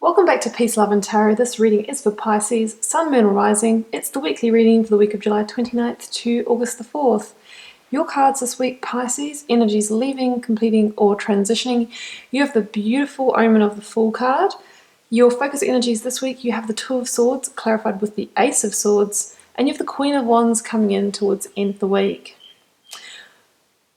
Welcome back to Peace, Love and Tarot. This reading is for Pisces, Sun, Moon or Rising. It's the weekly reading for the week of July 29th to August the 4th. Your cards this week, Pisces, energies leaving, completing or transitioning. You have the beautiful Omen of the Fool card. Your focus energies this week, you have the Two of Swords clarified with the Ace of Swords, and you have the Queen of Wands coming in towards the end of the week.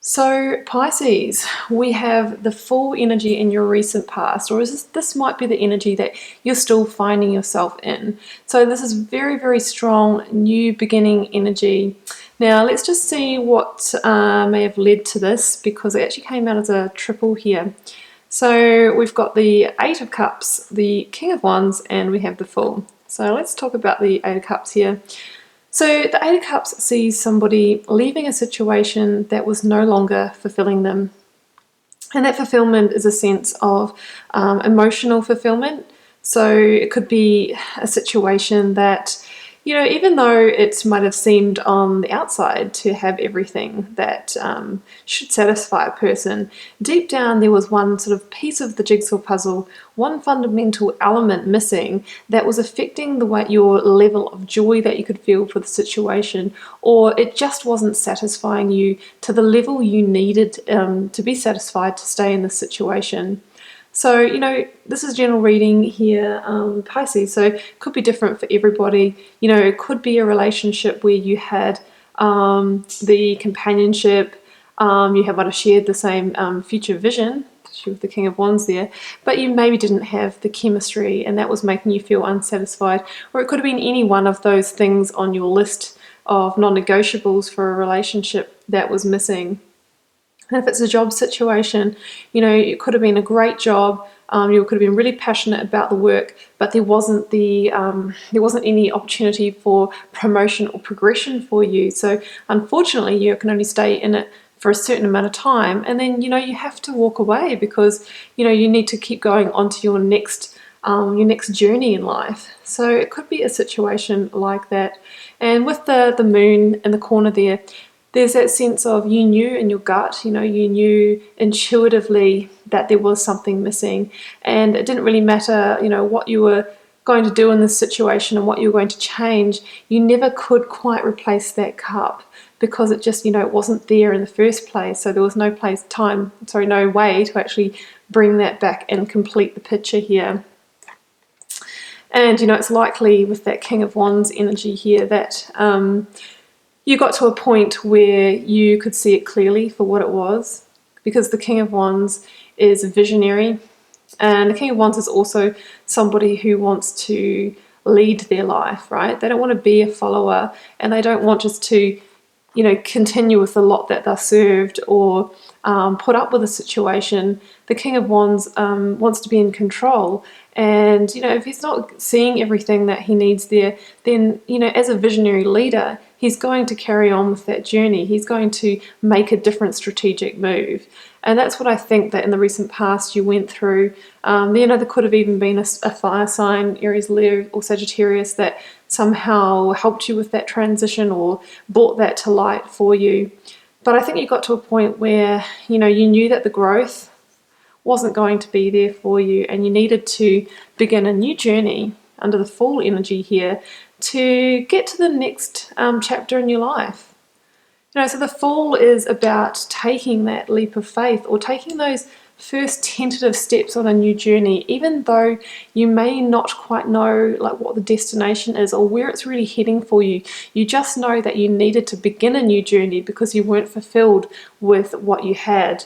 So Pisces, we have the full energy in your recent past, or this might be the energy that you're still finding yourself in. So this is very, very strong new beginning energy. Now let's just see what may have led to this, because it actually came out as a triple here. So we've got the Eight of Cups, the King of Wands, and we have the Fool. So let's talk about the Eight of Cups here. So the Eight of Cups sees somebody leaving a situation that was no longer fulfilling them. And that fulfillment is a sense of emotional fulfillment. So it could be a situation that, you know, even though it might have seemed on the outside to have everything that should satisfy a person, deep down there was one sort of piece of the jigsaw puzzle, one fundamental element missing that was affecting the way your level of joy that you could feel for the situation, or it just wasn't satisfying you to the level you needed to be satisfied to stay in the situation. So, you know, this is general reading here, Pisces, so it could be different for everybody. You know, it could be a relationship where you had the companionship, you might have shared the same future vision, with the King of Wands there, but you maybe didn't have the chemistry and that was making you feel unsatisfied. Or it could have been any one of those things on your list of non-negotiables for a relationship that was missing. And if it's a job situation, you know, it could have been a great job. You could have been really passionate about the work, but there wasn't any opportunity for promotion or progression for you. So unfortunately, you can only stay in it for a certain amount of time, and then, you know, you have to walk away because, you know, you need to keep going on to your next journey in life. So it could be a situation like that. And with the moon in the corner there, there's that sense of you knew in your gut, you know, you knew intuitively that there was something missing, and it didn't really matter, you know, what you were going to do in this situation and what you were going to change. You never could quite replace that cup because it just, you know, it wasn't there in the first place. So there was no way to actually bring that back and complete the picture here. And, you know, it's likely with that King of Wands energy here that you got to a point where you could see it clearly for what it was, because the King of Wands is a visionary, and the King of Wands is also somebody who wants to lead their life, right? They don't want to be a follower, and they don't want just to, you know, continue with the lot that they're served or put up with a situation. The King of Wands wants to be in control, and, you know, if he's not seeing everything that he needs there, then, you know, as a visionary leader, he's going to carry on with that journey. He's going to make a different strategic move. And that's what I think that in the recent past you went through. You know, there could have even been a fire sign, Aries, Leo or Sagittarius, that somehow helped you with that transition or brought that to light for you. But I think you got to a point where, you know, you knew that the growth wasn't going to be there for you, and you needed to begin a new journey under the Fool energy here to get to the next chapter in your life. You know, so the Fool is about taking that leap of faith, or taking those first tentative steps on a new journey, even though you may not quite know like what the destination is or where it's really heading for you. You just know that you needed to begin a new journey because you weren't fulfilled with what you had.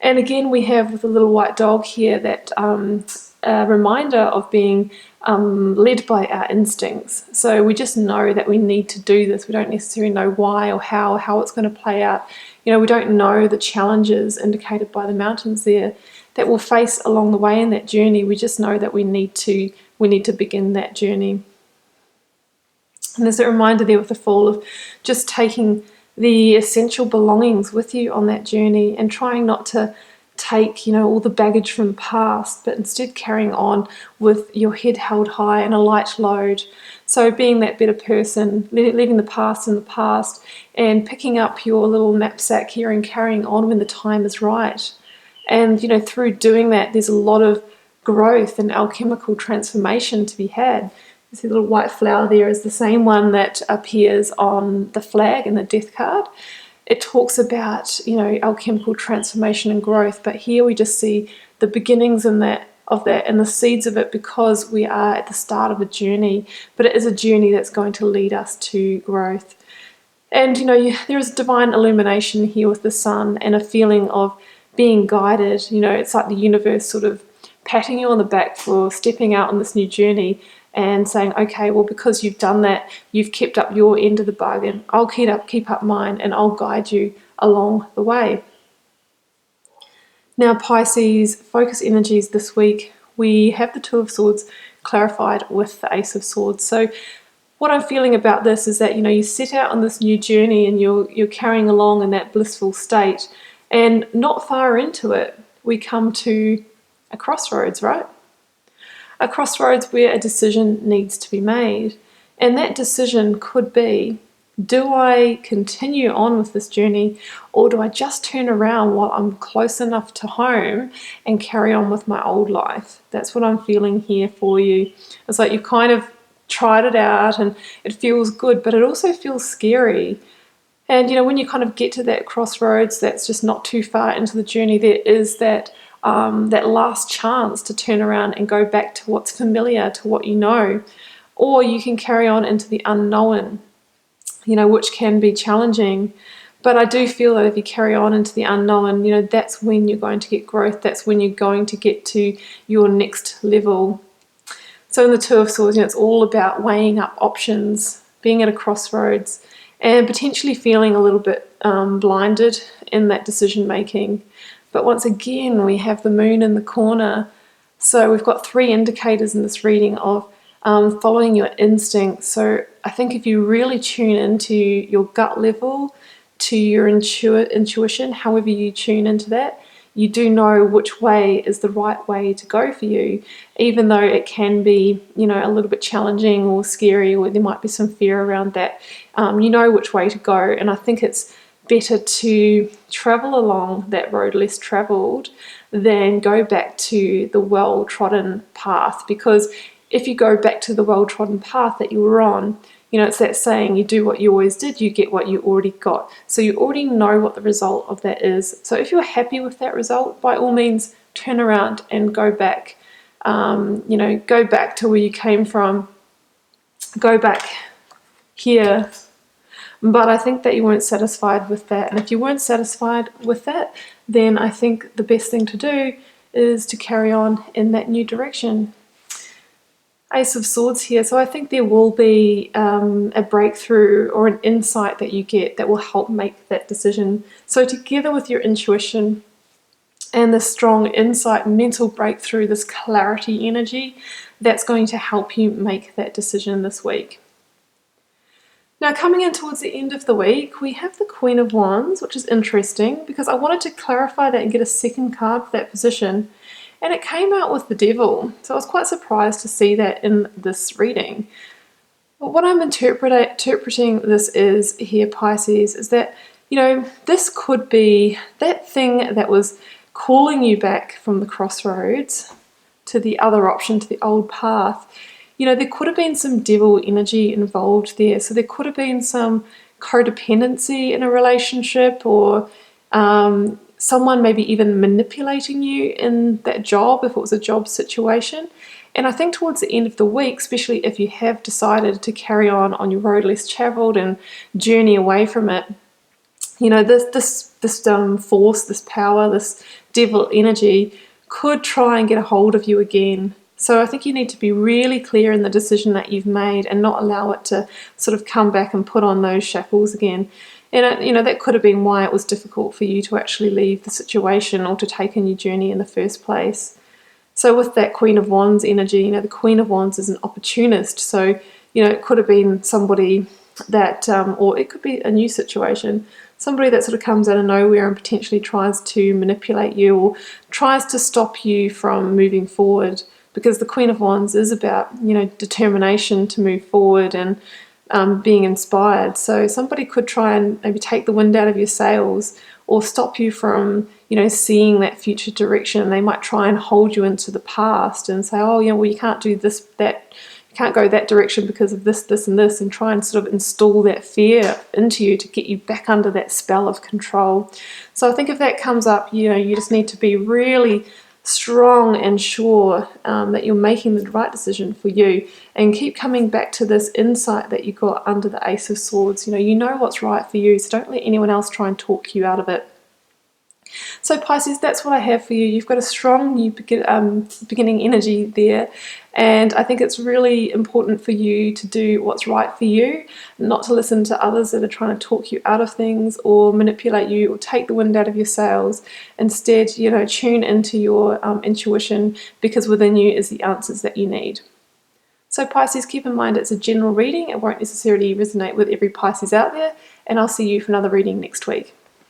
And again, we have with the little white dog here that a reminder of being led by our instincts. So we just know that we need to do this. We don't necessarily know why or how it's going to play out. You know, we don't know the challenges indicated by the mountains there that we'll face along the way in that journey. We just know that we need to begin that journey. And there's a reminder there with the Fool of just taking the essential belongings with you on that journey and trying not to take, you know, all the baggage from the past, but instead carrying on with your head held high and a light load. So being that better person, leaving the past in the past and picking up your little knapsack here and carrying on when the time is right. And, you know, through doing that, there's a lot of growth and alchemical transformation to be had. You see the little white flower there is the same one that appears on the flag in the death card. It talks about, alchemical transformation and growth, but here we just see the beginnings of that and the seeds of it, because we are at the start of a journey, but it is a journey that's going to lead us to growth. And there is divine illumination here with the sun and a feeling of being guided. It's like the universe sort of patting you on the back for stepping out on this new journey and saying, okay, well, because you've done that, you've kept up your end of the bargain, I'll keep up mine, and I'll guide you along the way. Now, Pisces, focus energies this week, we have the Two of Swords clarified with the Ace of Swords. So what I'm feeling about this is that, you set out on this new journey and you're carrying along in that blissful state, and not far into it, we come to a crossroads, right? A crossroads where a decision needs to be made. And that decision could be, do I continue on with this journey, or do I just turn around while I'm close enough to home and carry on with my old life? That's what I'm feeling here for you. It's like you've kind of tried it out and it feels good, but it also feels scary. And when you kind of get to that crossroads that's just not too far into the journey, there is that last chance to turn around and go back to what's familiar, to what you know, or you can carry on into the unknown, which can be challenging. But I do feel that if you carry on into the unknown, that's when you're going to get growth. That's when you're going to get to your next level. So in the Two of Swords, it's all about weighing up options, being at a crossroads, and potentially feeling a little bit blinded in that decision making. But once again, we have the moon in the corner. So we've got 3 indicators in this reading of following your instinct. So I think if you really tune into your gut level, to your intuition, however you tune into that, you do know which way is the right way to go for you, even though it can be, a little bit challenging or scary, or there might be some fear around that. You know which way to go, and I think it's better to travel along that road less traveled than go back to the well-trodden path, because if you go back to the well-trodden path that you were on, it's that saying, you do what you always did, you get what you already got. So you already know what the result of that is. So if you're happy with that result, by all means, turn around and go back. Go back to where you came from. Go back here. But I think that you weren't satisfied with that. And if you weren't satisfied with that, then I think the best thing to do is to carry on in that new direction. Ace of Swords here, so I think there will be a breakthrough or an insight that you get that will help make that decision. So together with your intuition and this strong insight, mental breakthrough, this clarity energy, that's going to help you make that decision this week. Now, coming in towards the end of the week, we have the Queen of Wands, which is interesting because I wanted to clarify that and get a second card for that position. And it came out with the Devil. So I was quite surprised to see that in this reading. But what I'm interpreting this is here, Pisces, is that, this could be that thing that was calling you back from the crossroads to the other option, to the old path. There could have been some devil energy involved there. So there could have been some codependency in a relationship, or someone maybe even manipulating you in that job, if it was a job situation. And I think towards the end of the week, especially if you have decided to carry on your road less traveled and journey away from it, this force, this power, this devil energy could try and get a hold of you again. So I think you need to be really clear in the decision that you've made and not allow it to sort of come back and put on those shackles again. And that could have been why it was difficult for you to actually leave the situation or to take a new journey in the first place. So with that Queen of Wands energy, the Queen of Wands is an opportunist. So, it could have been somebody that, or it could be a new situation, somebody that sort of comes out of nowhere and potentially tries to manipulate you or tries to stop you from moving forward. Because the Queen of Wands is about, determination to move forward and being inspired. So somebody could try and maybe take the wind out of your sails, or stop you from, seeing that future direction. They might try and hold you into the past and say, oh, well, you can't do this, that, you can't go that direction because of this, this, and this, and try and sort of install that fear into you to get you back under that spell of control. So I think if that comes up, you just need to be really strong and sure that you're making the right decision for you, and keep coming back to this insight that you got under the Ace of Swords. You know what's right for you, so don't let anyone else try and talk you out of it. So Pisces, that's what I have for you. You've got a strong new beginning energy there, and I think it's really important for you to do what's right for you, not to listen to others that are trying to talk you out of things or manipulate you or take the wind out of your sails. Instead, tune into your intuition, because within you is the answers that you need. So Pisces, keep in mind it's a general reading. It won't necessarily resonate with every Pisces out there, and I'll see you for another reading next week.